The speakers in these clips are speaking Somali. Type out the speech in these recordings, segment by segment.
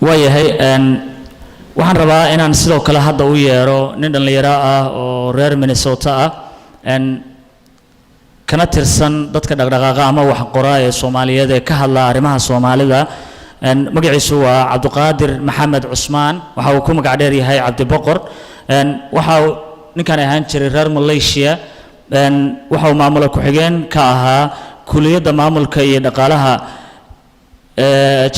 waayahay waxaan rabaa inaan sidoo kale hadda u yeero nin dhalinyaro ah oo reer Minnesota ah kana tirsan dadka dhaqdhaqaaqa ama wax qoraa ee Soomaaliyeed ee ka hadla arrimaha Soomaalida magaciisu waa Cabdiqaadir Maxamed Cusmaan waxa uu ku magac dheer yahay Cabdi Boqor waxa ninkan ahaan jiray reer Malaysia waxa uu maamul ku xigeen ka ahaa kuliyadda maamulka iyo dhaqaalaha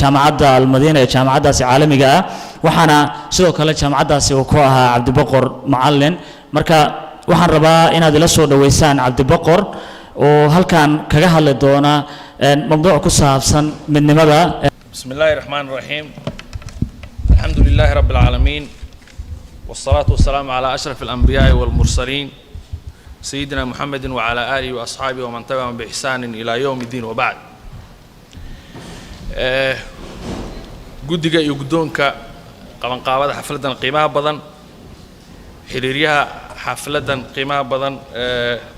jaamacadda Al-Madiina ee jaamacaddaasi caalamiga ah waxaana sidoo kale jaamacaddaasi uu ku ahaa Cabdi Boqor macallin marka waxaan rabaa inaad ila soo dhaweysaan Cabdi Boqor oo halkan kaga hadli doona mawduuc ku saabsan midnimada bismillahir rahmanir rahim alhamdulillahi rabbil alamin wassalatu wassalamu ala ashrafil anbiya'i wal mursalin sayyidina muhammadin wa ala alihi wa ashabihi wa man tabi'ahum bi ihsanin ila yawmiddin wa ba'd guddiga iyo guddoonka qabanqaabada xafladan qiimaha badan xiriiryaha xafladan qiimaha badan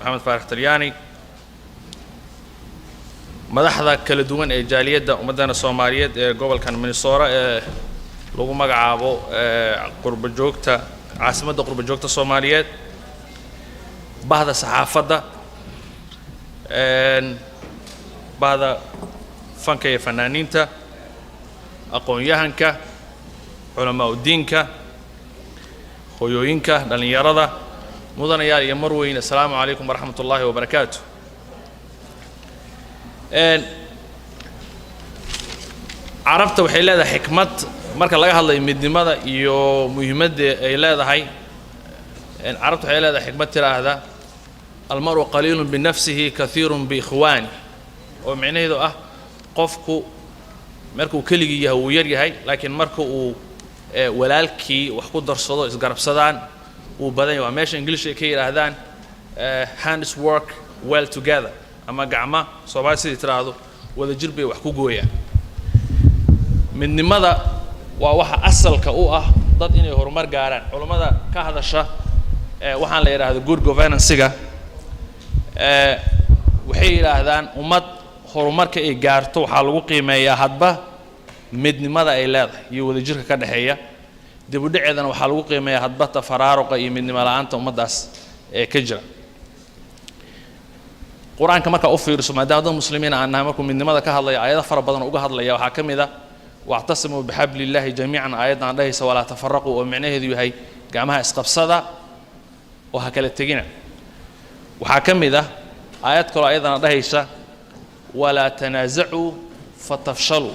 Maxamed Faarax Talyaani madaxda kala duwan ee jaaliyadda ummadana Soomaaliyeed ee gobolkan Minnesota ee lagu magacaabo qurba joogta caasimadda qurba joogta Soomaaliyeed bahda saxaafadda bahda fanka iyo fanaaniinta aqoon-yahanka culamaa diinka hooyooyinka dhalinyarada mudanayaal iyo marweyn assalaamu calaykum waraxmatullaahi wabarakaatuh carabta waxay leedahay xikmad marka laga hadlayo midnimada iyo muhiimadda ay leedahay carabta waxay leedahay xikmad tiraahda almaru qaliilun binafsihi kathiirun biikhwaani oo micnaheedu ah qofku markuu keligii yahay uu yar yahay laakiin marka uu walaalkii wax ku darsado isgarabsadaan uu badan yahay meesha English ay ka yiraahdaan hands work well together ama gacma Soomaali sidii tiraahdo wada jir bay wax ku gooyaan midnimada waa waxa asalka u ah dad inay horumar gaaraan culimada ka hadasha waxaan la yiraahdo good governance-ga waxay yiraahdaan ummad horumarka ay gaarto waxa lagu qiimeeyaa hadba midnimada ay leedahay iyo wada jirka ka dhaxeeya dib u dhaceedana waxa lagu qiimeeyaa hadba tafaraaruqa iyo midnimo la'aanta ummadaas ee ka jira quraanka marka u fiirso maadaama dad muslimiin aan nahay markuu midnimada ka hadlaya ayado fara badan uga hadlaya waxa kamid ah wa'tasimu bihablillahi jamii'an ayadan dhahaysa wala tafarraqu oo micnaheedu yahay gacmaha isqabsada oo ha kala tagina waxa kamid ah ayad kale ayadana dhahaysa ولا تنازعوا فتفشلوا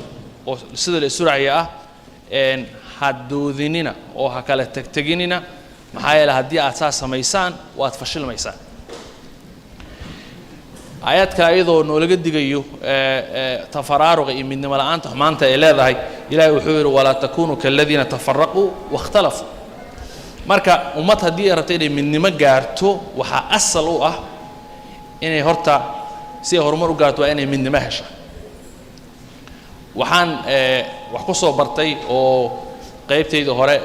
sida la suraya hadoodinina oo ha kala tagtaginina maxaa yeelay hadii aad sameysaan waad fashilmaysaan ayadka ayadoo noolaga digayo tafaraaruq iyo midnimo la'aanta xumaanta ay leedahay ilaahay wuxuu yiri wala takunu kalladina tafarraqu wakhtalafu marka ummad hadii ay rabtay inay midnimo gaarto waxa asal u ah inay horta si horumar u gaarto waa inay midnimo hesho waxaan wax ku soo bartay oo qaybtayda hore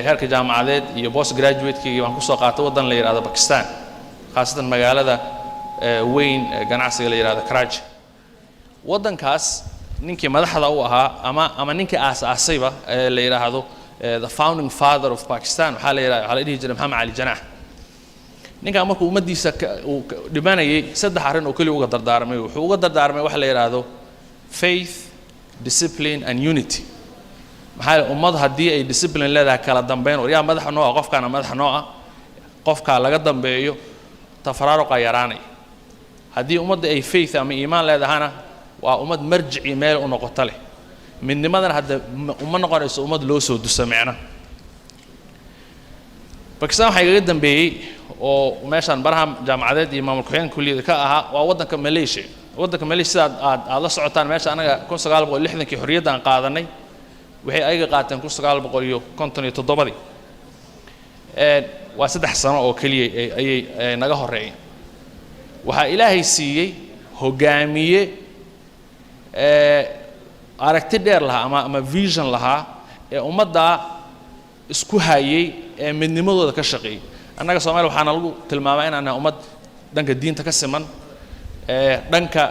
heerka jaamacadeed iyo post graduate-kii waxaan ku soo qaatay wadan la yiraahdo Pakistan khaasatan magaalada weyn ganacsiga la yiraahdo Karachi wadankaas ninkii madaxda u ahaa ama ninkii aasaasayba la yiraahdo the founding father of Pakistan waxa la yiraahdo waxa la dhihi jiray Maxamed Ali Janah ninka markuu ummadiisa dhibanayay saddex arrin oo kaliya uga dardaarmay wuxuu uga dardaarmay wax la yiraahdo faith discipline and unity maxaa ummad hadii ay discipline leedahay kala dambeyn oo yaa madax noo ah qofkaana madax noo ah qofka laga dambeeyo tafaraaruqa yaraanay hadii ummadda ay faith ama iimaan leedahana waa ummad marjici meel u noqoto leh midnimadana hadda uma noqonayso ummad loo soo dusameyna Pakistan waxay kaga dambeeyay oo meeshan baraha jaamacadeed iyo maamulka xigeenka kulliyada ka ahaa waa wadanka Malaysia aad la socotaan meesha anaga 1960kii xorriyadda aan qaadanay waxay ayaga qaateen 1957 waa 3 sano oo kaliya ayay naga horeeyeen waxa ilaahay siiyay hogaamiye aragti dheer laha ama vision laha ee ummadda isku hayay ee midnimadooda ka shaqeeyay annaga Soomaaliya waxaana lagu tilmaamay in aan ummad dhanka diinta ka siman dhanka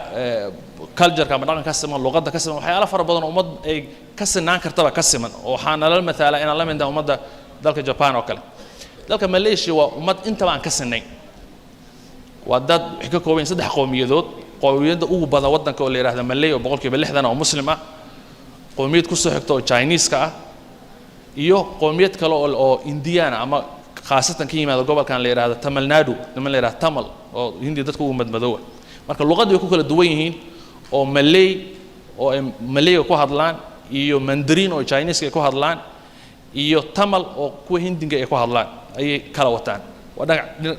culture ka madaqan ka siman luqadda ka siman waxyaalo fara badan ummad ay ka sinaan kartaba ka siman oo waxaan la matala in la minda ummadda dalka Japan oo kale dalka Malaysia waa ummad inta aan ka sinayn waa dad wixii ka kooban saddex qowmiyadood qowmiyadda ugu badan wadanka oo la yiraahdo Malay oo boqolkiiba 60 oo muslim ah qowmiyad ku soo xigta oo Chinese ka ah iyo qowmiyad kale oo Indiana ama khaasatan ka yimaado gobolkan la yiraahdo Tamil Nadu niman la yiraahdo Tamil oo Hindi dadku ugu madmadow marka luqaddu ku kala duwan yihiin oo Malay oo Malay ku hadlaan iyo Mandarin oo Chinese ku hadlaan iyo Tamil oo kuwa Hindiga ay ku hadlaan ay kala wataan waa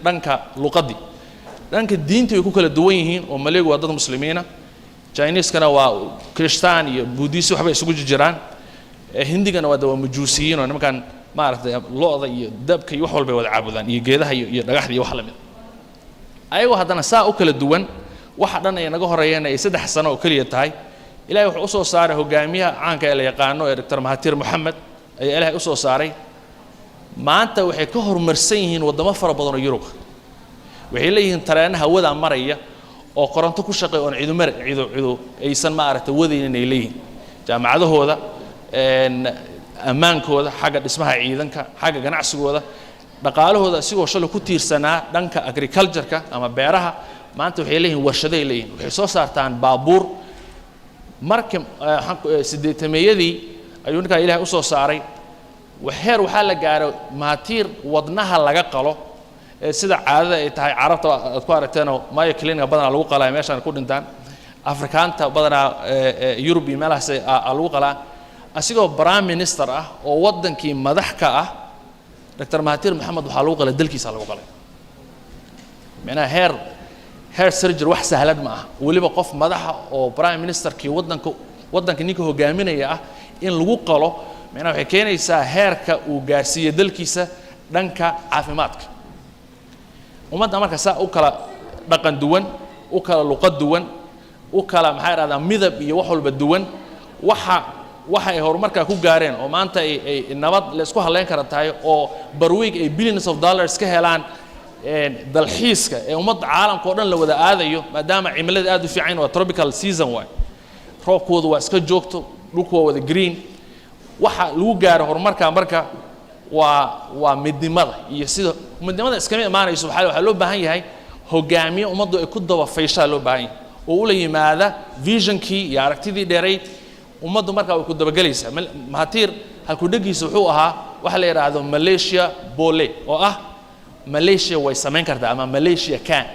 dhanka luqadii dhanka diinta ay ku kala duwan yihiin oo Malay waa dad muslimiina Chinese kana waa Christian iyo Buddhist waxba isugu jiraan Hindigana waa dad majuusiyiin oo nimankan maaragtay looda iyo dabka iyo wax walba wada caabudaan iyo geedaha iyo dhagaxda iyo wax la mid ayagoo haddana saa u kala duwan waxa dhan ay naga horeeyeen ay 3 sano oo kaliya tahay ilaahay wuxuu soo saaray hogaamiyaha caanka ee la yaqaano ee Dr. Mahathir Mohamad ay ilaahay u soo saaray maanta waxay ka horumarsan yihiin wadamo fara badan oo Yurub waxay leeyihiin tareenaha hawada maraya oo koronto ku shaqeeyo oo ciido aysan maaragtay wadaynin ay leeyihiin jaamacadahooda ammaankooda xagga dhismaha ciidanka xagga ganacsigooda dhaqaalahooda sigoo shal ku tiirsanaa dhanka agriculture-ka ama beeraha maanta waxay leeyihiin warshaday leeyihiin waxay soo saartaan baabuur markii 8meeyadii ayuu ninka Ilaahay u soo saaray waxeer waxa la gaaray Mahathir wadnaha laga qalo sida caadada ay tahay carabta aad ku aragteen Mayo Clinic badan lagu qalay meeshan ku dhintaan Afrikaanta badan Europe iyo meelahaas lagu qalaa asigoo prime minister ah oo wadankii madax ka ah Dr. Mahathir Mohamad waxa lagu qalay dalkiisa lagu qalay macnaha hair surgery wax sahlan ma aha waliba qof madaxa oo prime minister kii wadanka ninka hogaaminaya ah in lagu qalo macnaha waxay keenaysaa heerka uu gaarsiiyo dalkiisa dhanka caafimaadka ummadda marka saa u kala dhaqan duwan u kala luqad duwan u kala maxay raadaan midab iyo wax walba duwan waxa ay horumarka ku gaareen oo maanta ay nabad la isku haleyn kara tahay oo barweeg ay billions of dollars ka helaan dalxiiska ee ummadda caalamka oo dhan la wada aadayo maadaama cimilada aad u fiican waa tropical season way roobkoodu waa iska joogto dhulku waa wada green waxa lagu gaaro horumarka marka waa midnimada iyo sida midnimada iska imaanayso waxa loo baahan yahay hogaamiye ummaddu ay ku daba fayshaa loo baahan yahay oo u la yimaada visionkii iyo aragtidii dheeray ummaddu marka way ku daba galaysaa Mahathir halku dhagiisa wuxuu ahaa waxa la yiraahdo Malaysia Bole oo ah Malaysia way sameyn kartaa ama Malaysia can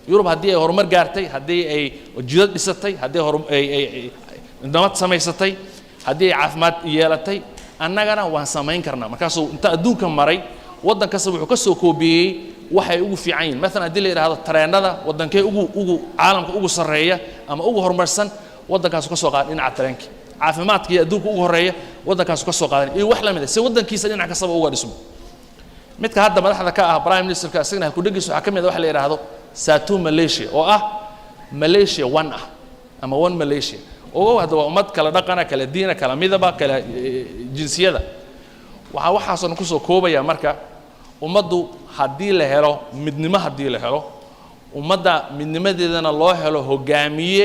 Yurub haddii ay horumar gaartay haddii ay jidad dhisatay haddii ay nabad samaysatay haddii ay caafimaad yeelatay annagana waan sameyn karnaa markaasuu inta adduunka maray wadan kasta wuxuu ka soo koobiyay waxay ugu fiican yihiin mesela haddii la yiraahdo tareenada wadankee ugu caalamka ugu sareeya ama ugu horumarsan wadankaas ka soo qaad dhinaca tareenka caafimaadka adduunka ugu horeeya wadankaas ka soo qaadan iyo wax la mid ah si wadankiisa dhinac kasta uga dhismo midka hadda madaxda ka ah prime minister-ka asagna ku dhagiisu waxa kamid ah wax la yiraahdo Satu Malaysia oo ah Malaysia one ah ama one Malaysia oo wada ummad kala dhaqana kala diina kala midaba kala jinsiyada waxaasoo ku soo koobaya marka ummaddu haddii la helo midnimo haddii la helo ummadda midnimadeedana loo helo hogaamiye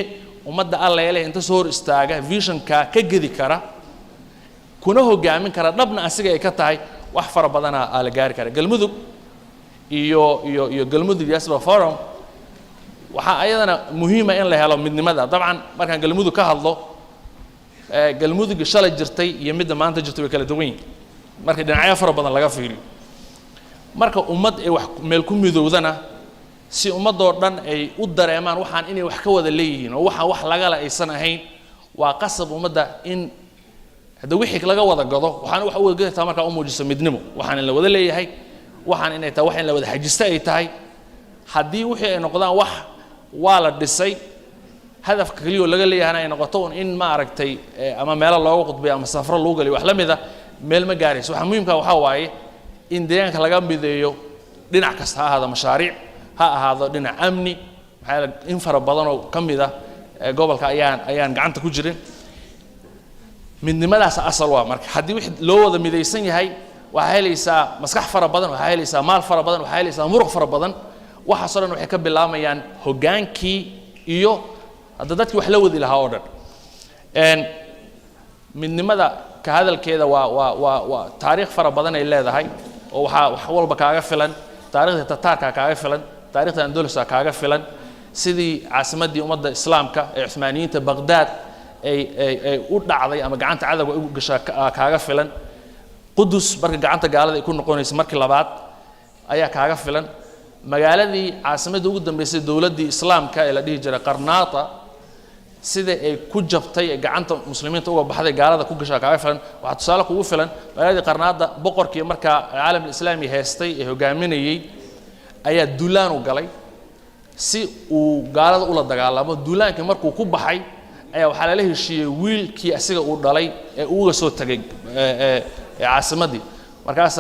ummadda alla ilaahay inta soo hor istaaga visionka ka gedi kara kuna hogaamin kara dhabna asiga ay ka tahay wax fara badan la gaari kara galmudug iyo galmudug diaspora forum waxa ayadana muhiim ah in la helo midnimada dabcan markaan galmudug ka hadlo galmudug shalay jirtay iyo mid maanta jirtay way kala duwan yihiin marka dhinacyo fara badan laga fiiriyo marka ummad ay wax meel ku midowdana si ummadoo dhan ay u dareemaan waxaan inay wax ka wada leeyihiin oo wax laga la aysan ahayn waa qasab ummadda in hada wixii laga wada gado waxaan wax u wada gaartaa marka u muujiso midnimo waxaan la wada leeyahay waxaan inay tahay wax in la wada xajista ay tahay haddii wixii ay noqdaan wax waa la dhisay hadafka kaliya laga leeyahay ay noqoto in ma aragtay ama meel looga qudbiyo ama safar loo galiyo wax la mid ah meel ma gaarayso waxa muhiimka waxa waaye in deegaanka laga mideeyo dhinac kasta ha ahaado mashaariic ha ahaado dhinac amni maxaa in fara badan oo kamid ah gobolka ayaan gacanta ku jirin midnimadaas asal waa marka haddii wix loo wada midaysan yahay waxa helaysaa maskax fara badan waxa helaysaa maal fara badan waxa helaysaa muruq fara badan waxa soo dhan waxay ka bilaamayaan hogaankii iyo hadda dadkii wax la wadi lahaa oo dhan midnimada ka hadalkeeda waa taariikh fara badan ay leedahay oo wax walba kaaga filan taariikhda tataarka kaaga filan taariikhda andaluska kaaga filan sidii caasimadii ummadda islaamka ee Uthmaaniyiinta Baghdad ay u dhacday ama gacanta cadawga ugu gashay kaaga filan Qudus marka gacanta gaalada ay ku noqonaysa markii labaad ayaa kaaga filan magaaladii caasimadda ugu dambeysay dawladda islaamka ee la dhihi jiray Qarnaata sida ay ku jabtay gacanta muslimiinta uga baxday gaalada ku gashay kaaga filan waxa tusaale kugu filan magaaladii Qarnaata boqorkii marka caalamka islaami haystay ee hogaaminayay ayaa duulaan u galay si uu gaalada ula dagaalamo duulaankii markuu ku baxay ayaa waxa la heshiiyay wiilkii asiga uu dhalay ee uga soo tagay caasimadii markaas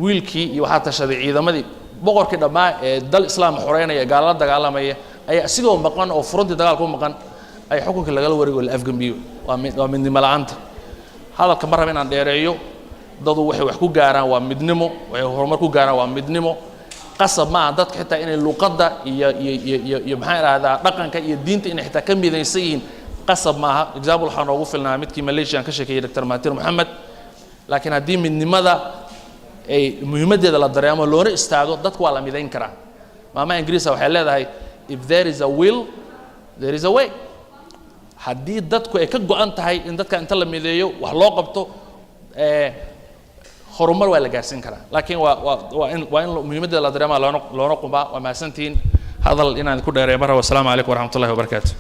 wiilkii iyo waxa tashaday ciidamadii boqorkii dhamaa ee dal islaam xoreynaya gaalada dagaalamaya ayaa asigoo maqan oo fronti dagaalku maqan ay xukunka laga wareego la afgambiyo waa midnimo la'aanta hadalka mar rabin aan dheereeyo dadu waxay wax ku gaaraan waa midnimo waxay horumar ku gaaraan waa midnimo qasab ma dadka xitaa inay luqadda iyo maxay raahdaa dhaqanka iyo diinta inay xitaa ka midaysan yihiin qasab maaha example waxaan ugu filnaa midkii Malaysia ka sheekeeyay Dr. Mahathir Mohamad laakiin haddii midnimada ay muhiimadeeda la dareemo loona istaago dadku waa la midayn karaa maama Ingiriis waxay leedahay if there is a will there is a way haddii dadku ay ka go'an tahay in dadka inta la mideeyo wax loo qabto horumar waa la gaarsiin karaa laakiin waa in muhiimadeeda la dareemo loona qubaa waa mahadsantiin hadal inaan ku dheereeyo mar wassalaamu calaykum waraxmatullaahi wabarakaatuh